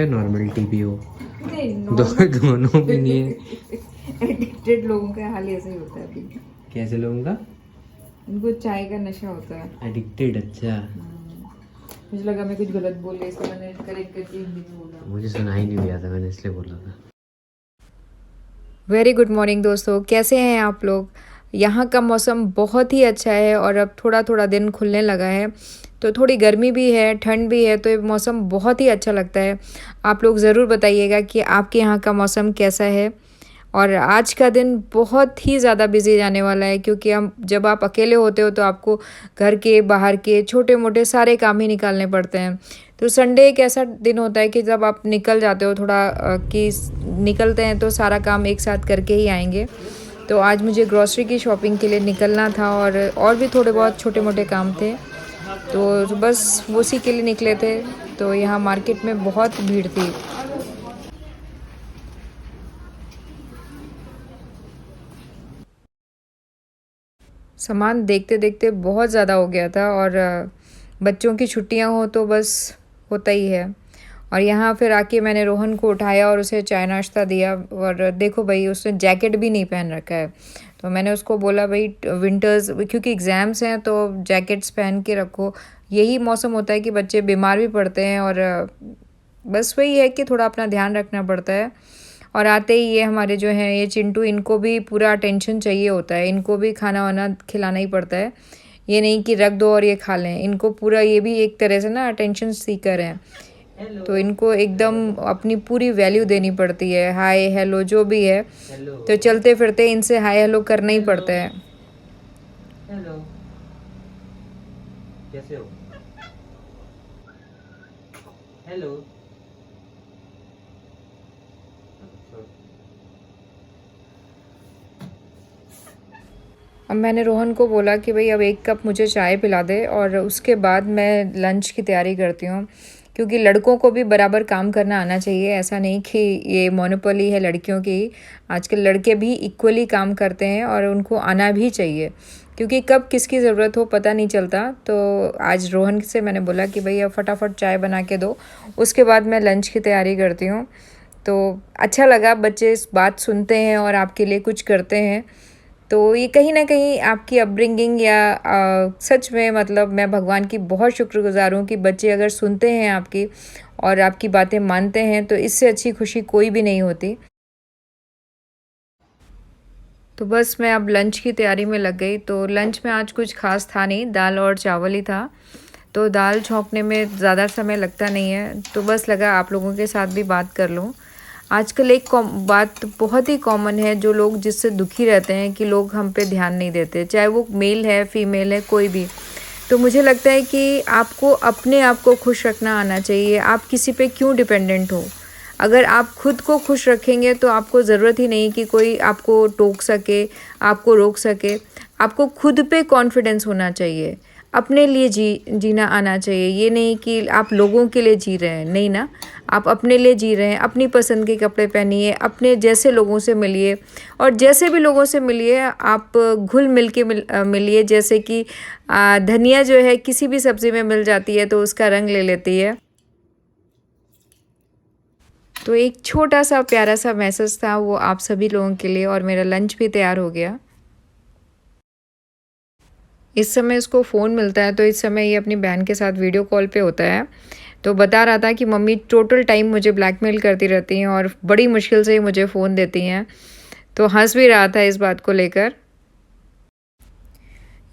Normal TB हो नहीं दोनों भी नहीं है। एडिक्टेड लोगों का हाल ऐसा ही होता है अभी। कैसे लोगों का? उनको चाय का नशा होता है। एडिक्टेड? अच्छा, मुझे लगा मैं कुछ गलत बोल रही, इसलिए मैंने करेक्ट करके हिंदी में बोला। मुझे सुना ही नहीं दिया था, मैंने इसलिए बोला था। वेरी गुड मॉर्निंग दोस्तों, कैसे हैं आप लोग। यहाँ का मौसम बहुत ही अच्छा है और अब थोड़ा थोड़ा दिन खुलने लगा है, तो थोड़ी गर्मी भी है, ठंड भी है, तो ये मौसम बहुत ही अच्छा लगता है। आप लोग ज़रूर बताइएगा कि आपके यहाँ का मौसम कैसा है। और आज का दिन बहुत ही ज़्यादा बिजी जाने वाला है, क्योंकि हम जब आप अकेले होते हो तो आपको घर के बाहर के छोटे मोटे सारे काम ही निकालने पड़ते हैं। तो संडे एक ऐसा दिन होता है कि जब आप निकल जाते हो थोड़ा निकलते हैं तो सारा काम एक साथ करके ही आएंगे। तो आज मुझे ग्रॉसरी की शॉपिंग के लिए निकलना था और भी थोड़े बहुत छोटे मोटे काम थे, तो बस उसी के लिए निकले थे। तो यहाँ मार्केट में बहुत भीड़ थी। सामान देखते देखते बहुत ज़्यादा हो गया था, और बच्चों की छुट्टियां हो तो बस होता ही है। और यहाँ फिर आके मैंने रोहन को उठाया और उसे चाय नाश्ता दिया। और देखो भाई, उसने जैकेट भी नहीं पहन रखा है, तो मैंने उसको बोला भाई विंटर्स, क्योंकि एग्ज़ाम्स हैं तो जैकेट्स पहन के रखो। यही मौसम होता है कि बच्चे बीमार भी पड़ते हैं, और बस वही है कि थोड़ा अपना ध्यान रखना पड़ता है। और आते ही ये हमारे जो हैं ये चिंटू, इनको भी पूरा अटेंशन चाहिए होता है, इनको भी खाना वाना खिलाना ही पड़ता है। ये नहीं कि रख दो और ये खा लें, इनको पूरा, ये भी एक तरह से ना अटेंशन सीकर हैं, तो इनको एकदम अपनी पूरी वैल्यू देनी पड़ती है। हाय हेलो जो भी है, तो चलते फिरते इनसे हाय हेलो करना ही पड़ता है। हेलो, कैसे हो? हेलो। अब मैंने रोहन को बोला कि भाई अब 1 कप मुझे चाय पिला दे, और उसके बाद मैं लंच की तैयारी करती हूँ। क्योंकि लड़कों को भी बराबर काम करना आना चाहिए, ऐसा नहीं कि ये मोनोपोली है लड़कियों की। आजकल लड़के भी इक्वली काम करते हैं और उनको आना भी चाहिए, क्योंकि कब किसकी ज़रूरत हो पता नहीं चलता। तो आज रोहन से मैंने बोला कि भाई अब फटाफट चाय बना के दो, उसके बाद मैं लंच की तैयारी करती हूँ। तो अच्छा लगा, बच्चे इस बात सुनते हैं और आपके लिए कुछ करते हैं। तो ये कहीं ना कहीं आपकी अपब्रिंगिंग या सच में, मतलब मैं भगवान की बहुत शुक्रगुजार हूँ कि बच्चे अगर सुनते हैं आपकी और आपकी बातें मानते हैं, तो इससे अच्छी खुशी कोई भी नहीं होती। तो बस मैं अब लंच की तैयारी में लग गई। तो लंच में आज कुछ खास था नहीं, दाल और चावल ही था। तो दाल छौंकने में ज़्यादा समय लगता नहीं है, तो बस लगा आप लोगों के साथ भी बात कर लूँ। आजकल एक बात बहुत ही कॉमन है, जो लोग जिससे दुखी रहते हैं कि लोग हम पे ध्यान नहीं देते, चाहे वो मेल है फीमेल है कोई भी। तो मुझे लगता है कि आपको अपने आप को खुश रखना आना चाहिए। आप किसी पे क्यों डिपेंडेंट हो। अगर आप खुद को खुश रखेंगे तो आपको ज़रूरत ही नहीं कि कोई आपको टोक सके, आपको रोक सके। आपको खुद पे कॉन्फिडेंस होना चाहिए, अपने लिए जीना आना चाहिए। ये नहीं कि आप लोगों के लिए जी रहे हैं, नहीं ना, आप अपने लिए जी रहे हैं। अपनी पसंद के कपड़े पहनिए, अपने जैसे लोगों से मिलिए, और जैसे भी लोगों से मिलिए आप घुल मिल के मिलिए। जैसे कि धनिया जो है किसी भी सब्ज़ी में मिल जाती है तो उसका रंग ले लेती है। तो एक छोटा सा प्यारा सा मैसेज था वो आप सभी लोगों के लिए, और मेरा लंच भी तैयार हो गया। इस समय इसको फ़ोन मिलता है, तो इस समय ये अपनी बहन के साथ वीडियो कॉल पे होता है। तो बता रहा था कि मम्मी टोटल टाइम मुझे ब्लैकमेल करती रहती हैं और बड़ी मुश्किल से ही मुझे फ़ोन देती हैं। तो हंस भी रहा था इस बात को लेकर।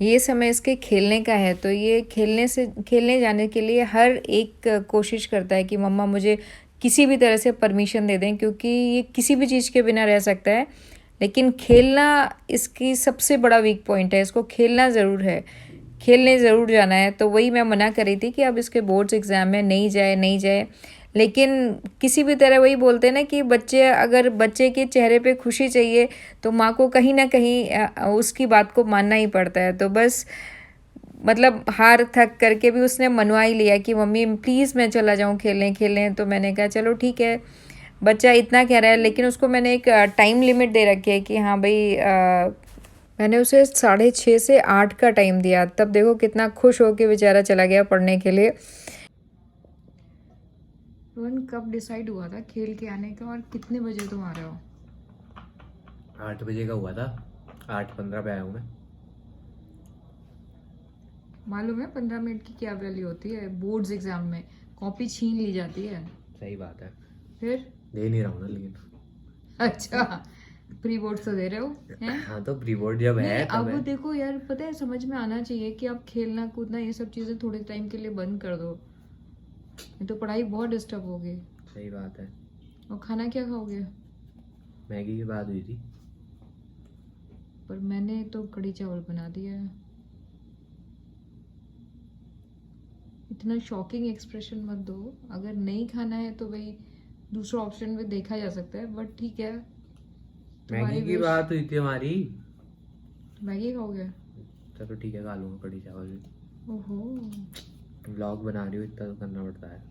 ये समय इसके खेलने का है, तो ये खेलने जाने के लिए हर एक कोशिश करता है कि मम्मा मुझे किसी भी तरह से परमिशन दे दें, क्योंकि ये किसी भी चीज़ के बिना रह सकता है, लेकिन खेलना इसकी सबसे बड़ा वीक पॉइंट है। इसको खेलना ज़रूर है, खेलने ज़रूर जाना है। तो वही मैं मना कर रही थी कि अब इसके बोर्ड्स एग्ज़ाम में नहीं जाए नहीं जाए, लेकिन किसी भी तरह वही बोलते हैं ना कि अगर बच्चे के चेहरे पे खुशी चाहिए तो माँ को कहीं ना कहीं उसकी बात को मानना ही पड़ता है। तो बस मतलब हार थक करके भी उसने मनवा ही लिया कि मम्मी प्लीज़ मैं चला जाऊँ खेलने खेलने। तो मैंने कहा चलो ठीक है, बच्चा इतना कह रहा है, लेकिन उसको मैंने एक टाइम लिमिट दे रखी है कि हाँ भाई, मैंने उसे 6:30 से 8 का टाइम दिया। तब देखो कितना खुश हो के बेचारा चला गया पढ़ने के लिए। रोहन कब डिसाइड हुआ था खेल के आने का और कितने बजे तुम आ रहे हो? 8 बजे का हुआ था, 8:15 पे आया हूँ मैं। मालूम है 15 मिनट की क्या वैल्यू होती है? बोर्ड्स एग्जाम में कॉपी छीन ली जाती है। सही बात है। फिर दे नहीं रहा हूँ ना लेकिन। अच्छा, प्री बोर्ड तो दे रहे हो हैं? हाँ तो प्री बोर्ड जब है तब अब है। देखो यार, पता है समझ में आना चाहिए कि आप खेलना कूदना ये सब चीजें थोड़े टाइम के लिए बंद कर दो, नहीं तो पढ़ाई बहुत डिस्टर्ब होगी। सही बात है। और खाना क्या खाओगे? मैगी की बात हुई थी। पर मैंने तो कढ़ी चावल बना दिया है। इतना शॉकिंग एक्सप्रेशन मत दो। अगर नहीं खाना है तो भाई दूसरा ऑप्शन में देखा जा सकता है, बट ठीक है। मैगी की बात हुई थी हमारी। मैगी खाओगे? चलो ठीक है, खा लूंगा कढ़ी चावल भी। ओहो, व्लॉग बना रही हो, इतना तो करना पड़ता है।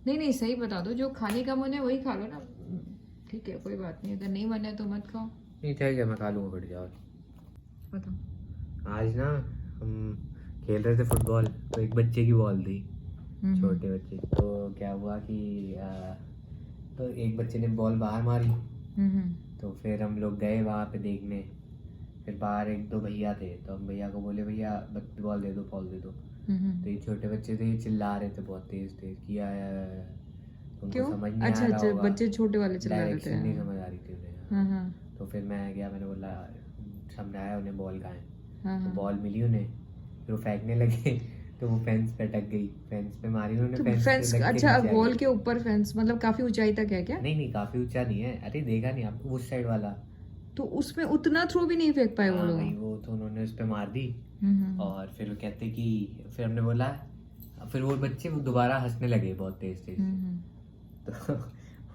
नहीं सही बता दो, जो खाने का मन है वही खा लो ना। ठीक है, कोई बात नहीं, अगर नहीं मन है तो मत खाओ। नहीं ठीक है, मैं खा लूंगा कढ़ी चावल। बताओ। आज ना हम खेल रहे थे फुटबॉल, तो एक बच्चे की बॉल थी, छोटे बच्चे। तो क्या हुआ कि तो एक बच्चे ने बॉल बाहर मारी। तो फिर हम लोग गए वहाँ पे देखने। फिर बाहर एक दो भैया थे, तो हम भैया को बोले भैया बॉल दे दो, बॉल दे दो। तो ये छोटे बच्चे थे, ये चिल्ला रहे थे बहुत तेज तेज किया। उनको समझ नहीं आ रहा होगा, बच्चे छोटे वाले चिल्ला रहे थे। डायरेक्शन नहीं समझ आ रही थी उन्हें। तो फिर मैं गया, मैंने बोला, समझाया उन्हें बॉल कहाँ है। तो बॉल मिली उन्हें, फिर वो फेंकने लगे तो वो फेंस पे अटक गई। फेंस पे मारी उन्होंने, फेंस पे लग के अच्छा, नीचे आ बॉल गई। के ऊपर फेंस मतलब काफी ऊंचाई तक है क्या? नहीं काफी ऊंचा नहीं है। अरे देखा नहीं आप उस साइड वाला? तो उसमें उतना थ्रो भी नहीं फेंक पाए वो हाँ लोग। भाई, वो तो उन्होंने उस पे मार दी। और फिर वो कहते कि फिर हमने बोला, फिर वो बच्चे वो दोबारा हंसने लगे बहुत तेज तेज से। तो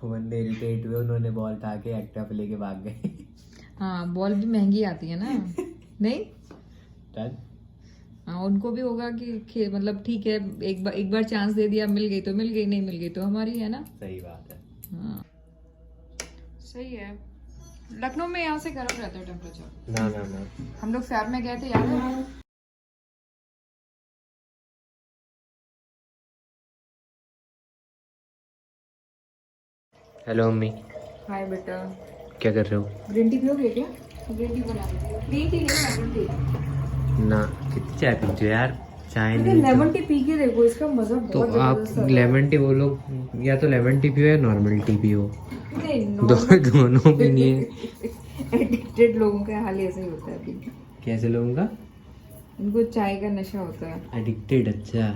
वो बंदे इरिटेट हुए, उन्होंने बॉल उठा के एक्टिवा पे लेके भाग गए। हाँ, बॉल भी महंगी आती है ना। नहीं, हाँ उनको भी होगा कि मतलब ठीक है, एक बार चांस दे दिया, मिल गई तो मिल गई, नहीं मिल गई तो हमारी है ना। सही बात है। हाँ सही है। लखनऊ में यहाँ से गर्म रहता है टेम्परेचर। ना हम लोग फैब में गए थे, याद है? Hello mummy. हाय बेटा, क्या कर रहे हो? ग्रीन टी पियोगे क्या? ग्रीन टी बना दी। ग्रीन टी नहीं, लेमन टी। ना, कितनी चाय पीते हो यार? चाय लेकिन नहीं लेमन टी पी के देखो, इसका मजा तो बहुत आप जबरदस्त आता है। लेमन टी बोलो, या तो लेमन टी पियो या नॉर्मल टी पियो। नहीं, दोनों भी नहीं है। एडिक्टेड लोगों का हाल ऐसे ही होता है अभी। कैसे लोगों का? उनको चाय का नशा होता है। एडिक्टेड? अच्छा,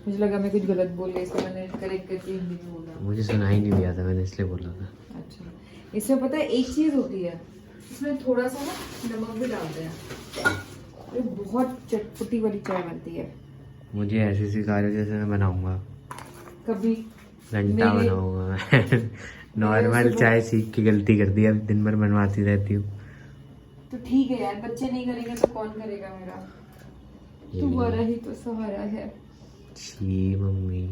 मुझे लगा मैं कुछ गलत बोल रही, इसलिए मैंने करेक्ट करके हिंदी में बोला। मुझे सुना ही नहीं दिया था, मैंने इसलिए बोला था। अच्छा, इसमें पता है एक चीज होती है, इसमें थोड़ा सा ना नमक भी डालते हैं, ये बहुत चटपटी वाली चाय बनती है। मुझे ऐसे सिखा रहे हो जैसे मैं बनाऊंगा, कभी घंटा बनाऊंगा। नॉर्मल चाय सीख के गलती कर दी, अब दिन भर बनवाती रहती हूँ। तो ठीक है यार, बच्चे नहीं करेंगे तो कौन करेगा मेरा? तुम्हारा ही तो सहारा है। छी मम्मी,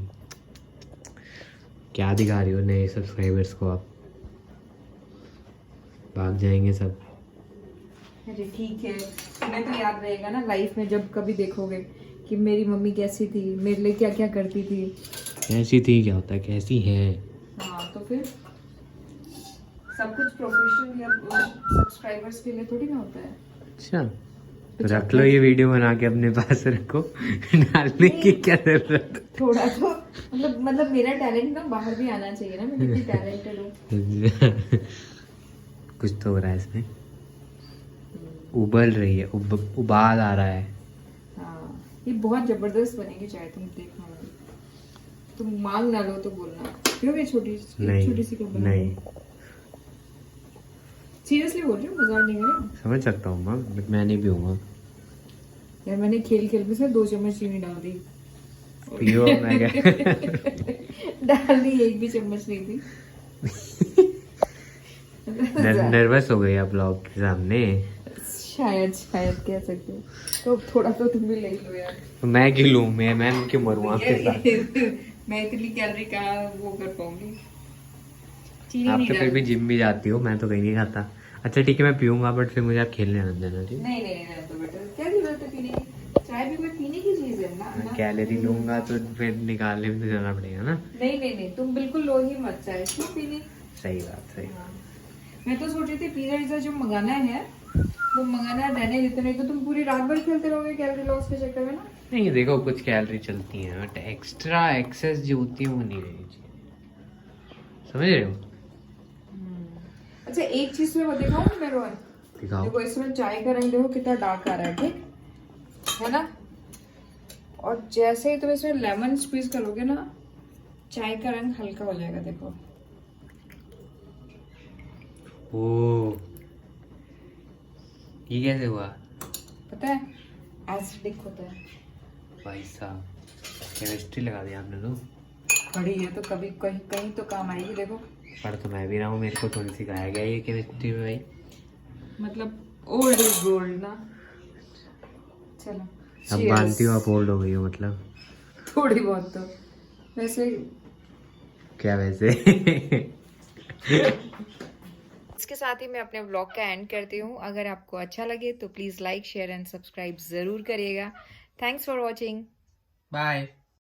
क्या दिखा रही हो नए सब्सक्राइबर्स को आप? भाग जाएंगे सब। अरे ठीक है, तुम्हें तो याद रहेगा ना लाइफ में, जब कभी देखोगे कि मेरी मम्मी कैसी थी, मेरे लिए क्या क्या करती थी। कैसी थी क्या होता है, कैसी है? हाँ तो फिर सब कुछ प्रोफेशनल या सब्सक्राइबर्स के लिए थोड़ी ना होता है। अच्छा, तो रख लो, ये वीडियो बना के अपने पास रखो। डालने की क्या जरूरत? थोड़ा तो मतलब मेरा टैलेंट ना बाहर भी आना चाहिए ना, मैं कितनी टैलेंटेड हूँ। कुछ तो हो रहा है इसमें, उबल रही है, उबाल आ रहा है। हाँ, ये बहुत जबरदस्त बनेगी चाय, तुम देखना। तुम मांग ना लो तो बोलना, पियोगे? छोटी सी कप बना। नहीं सीरियसली बोल रही हूँ, मजाक नहीं कर रही हूँ। समझ सकता हूँ माँ, बट मैं नहीं पीऊंगा। यार मैंने खेल में से 2 चम्मच चीनी डाल दी। पियो। मैं क्या डाल दी, एक भी चम्मच नहीं थी। नर्वस हो गई आप ब्लॉग के सामने? शायद कह सकते हो। तो थोड़ा तो तुम भी ले लो यार। तो मैं क्यों लूँ? मैं क्यों मरूँ आपके साथ? मैं इतनी कैलोरी का वो कर पाऊंगी? आप तो फिर भी जिम भी जाती हो, मैं तो कहीं नहीं खाता। अच्छा ठीक है, मैं पीऊंगा, बट फिर मुझे आप खेलने आने देना। ठीक? नहीं तो बेटा, क्या जरूरत है पीने की? चाय भी कोई पीने की चीज है ना। कैलोरी लूंगा तो फिर निकालने भी तो जाना पड़ेगा ना। नहीं नहीं नहीं, तुम बिल्कुल लो ही मत चाय, क्यों पीनी। सही बात, सही। मैं तो सोच रही थी पिज्जा जो मंगाना है वो मंगाना रहने देते, नहीं तो तुम पूरी रात भर खेलते रहोगे कैलोरी लॉस के चक्कर में ना। नहीं देखो, कुछ कैलोरी चलती हैं बट एक्स्ट्रा एक्सेस जो होती है वो नहीं रहनी चाहिए, समझ रहे हो। अच्छा एक चीज में दिखाऊं मेरे को, दिखाओ। देखो इसमें चाय का रंग देखो कितना डार्क आ रहा है, ठीक है ना। और जैसे ही तुम इसमें लेमन स्क्वीज करोगे ना, चाय का रंग हल्का हो जाएगा, देखो। ओ, ये कैसे हुआ? पता है एसिडिक होता है भाई साहब, केमिस्ट्री लगा दिया आपने तो। बड़ी है तो कभी कहीं कहीं तो काम आएगी, देखो। पढ़ तो मैं भी रहा हूँ, मेरे को थोड़ी सिखाया गया ये केमिस्ट्री में भाई। मतलब ओल्ड इज गोल्ड ना। चलो अब मानती हूँ आप ओल्ड हो गई हो मतलब। थोड़ी बहुत तो वैसे। क्या वैसे? इसके साथ ही मैं अपने व्लॉग का एंड करती हूँ। अगर आपको अच्छा लगे तो please like share and subscribe ज़रूर करिएगा। Thanks for watching. बाय।